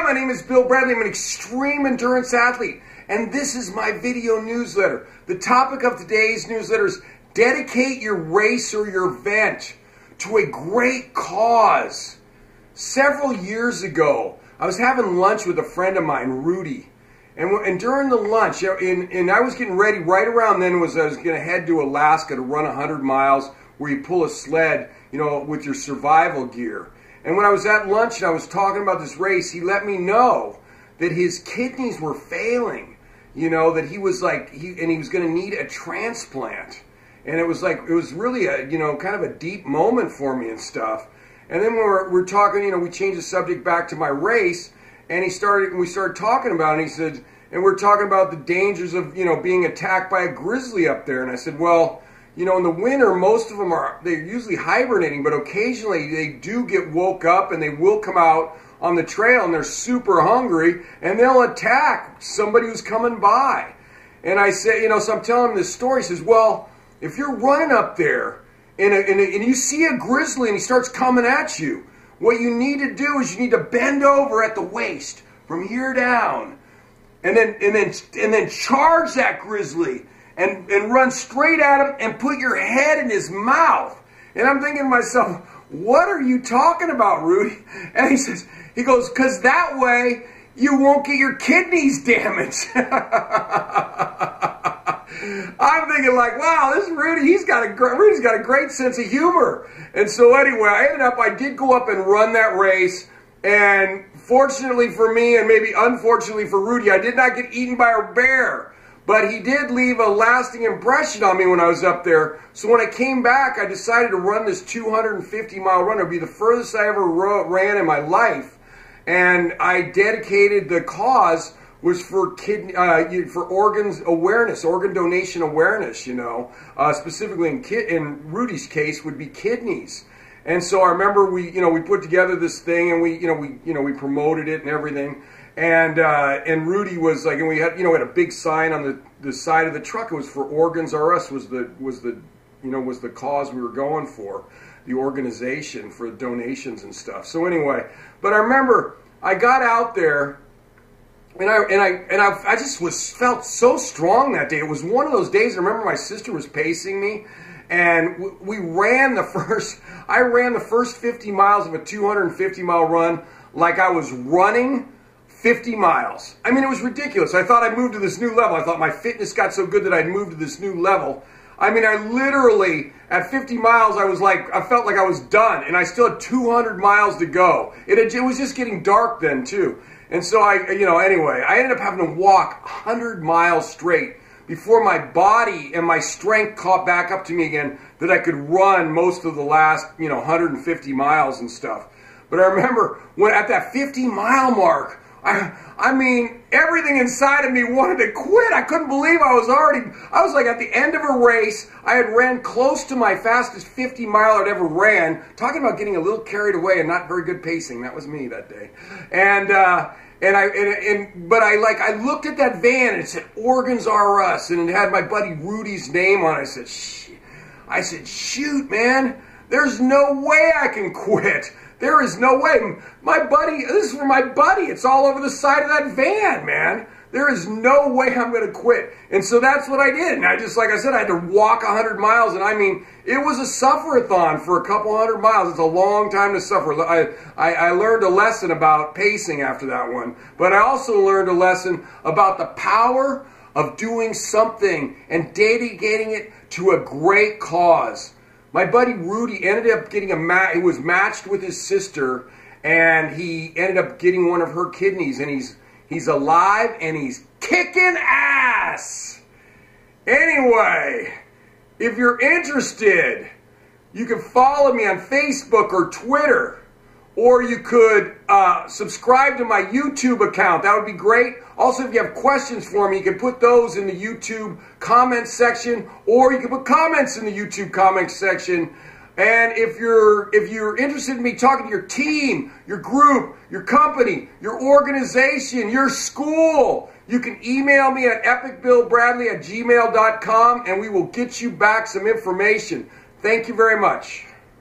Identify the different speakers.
Speaker 1: my name is Bill Bradley. I'm an extreme endurance athlete, and this is my video newsletter. The topic of today's newsletter is dedicate your race or your event to a great cause. Several years ago, I was having lunch with a friend of mine, Rudy, and during the lunch, and I was getting ready right around then I was going to head to Alaska to run 100 miles where you pull a sled, with your survival gear. And when I was at lunch and I was talking about this race, he let me know that his kidneys were failing, that he was he was going to need a transplant. And it was really a, kind of a deep moment for me and stuff. And then when we're talking, we changed the subject back to my race, and we started talking about it, and he said, and we're talking about the dangers of, being attacked by a grizzly up there. And I said, well, in the winter, most of them they're usually hibernating, but occasionally they do get woke up and they will come out on the trail and they're super hungry and they'll attack somebody who's coming by. And I say, so I'm telling him this story. He says, well, if you're running up there and you see a grizzly and he starts coming at you, what you need to do is you need to bend over at the waist from here down and then charge that grizzly. And run straight at him and put your head in his mouth. And I'm thinking to myself, what are you talking about, Rudy? And he goes, because that way you won't get your kidneys damaged. I'm thinking wow, this Rudy's got a great sense of humor. And so anyway, I did go up and run that race. And fortunately for me, and maybe unfortunately for Rudy, I did not get eaten by a bear. But he did leave a lasting impression on me when I was up there. So when I came back, I decided to run this 250-mile run. It would be the furthest I ever ran in my life. And I dedicated the cause was for organs awareness, organ donation awareness. Specifically in Rudy's case would be kidneys. And so I remember we put together this thing and we promoted it and everything. And Rudy was and we had had a big sign on the side of the truck. It was for Organs R Us was the cause we were going for, the organization for donations and stuff. So anyway, but I remember I got out there and I just felt so strong that day. It was one of those days. I remember my sister was pacing me, and I ran the first 50 miles of a 250-mile run like I was running 50 miles. I mean, it was ridiculous. I thought I'd moved to this new level. I thought my fitness got so good that I'd moved to this new level. I mean, I literally, at 50 miles, I felt like I was done, and I still had 200 miles to go. It was just getting dark then, too. And so anyway, I ended up having to walk 100 miles straight before my body and my strength caught back up to me again that I could run most of the last, 150 miles and stuff. But I remember when at that 50-mile mark, I mean, everything inside of me wanted to quit. I couldn't believe I was like at the end of a race. I had ran close to my fastest 50-mile I'd ever ran. Talking about getting a little carried away and not very good pacing. That was me that day. But I looked at that van and it said Organs R Us and it had my buddy Rudy's name on it. I said, shoot, man, there's no way I can quit. There is no way. This is for my buddy. It's all over the side of that van, man. There is no way I'm going to quit. And so that's what I did. And like I said, I had to walk 100 miles. And I mean, it was a suffer-a-thon for a couple hundred miles. It's a long time to suffer. I learned a lesson about pacing after that one. But I also learned a lesson about the power of doing something and dedicating it to a great cause. My buddy Rudy ended up getting he was matched with his sister, and he ended up getting one of her kidneys, and he's alive, and he's kicking ass. Anyway, if you're interested, you can follow me on Facebook or Twitter, or you could subscribe to my YouTube account. That would be great. Also, if you have questions for me, you can put those in the YouTube comments section, or you can put comments in the YouTube comments section. And if you're interested in me talking to your team, your group, your company, your organization, your school, you can email me at epicbillbradley@gmail.com, and we will get you back some information. Thank you very much.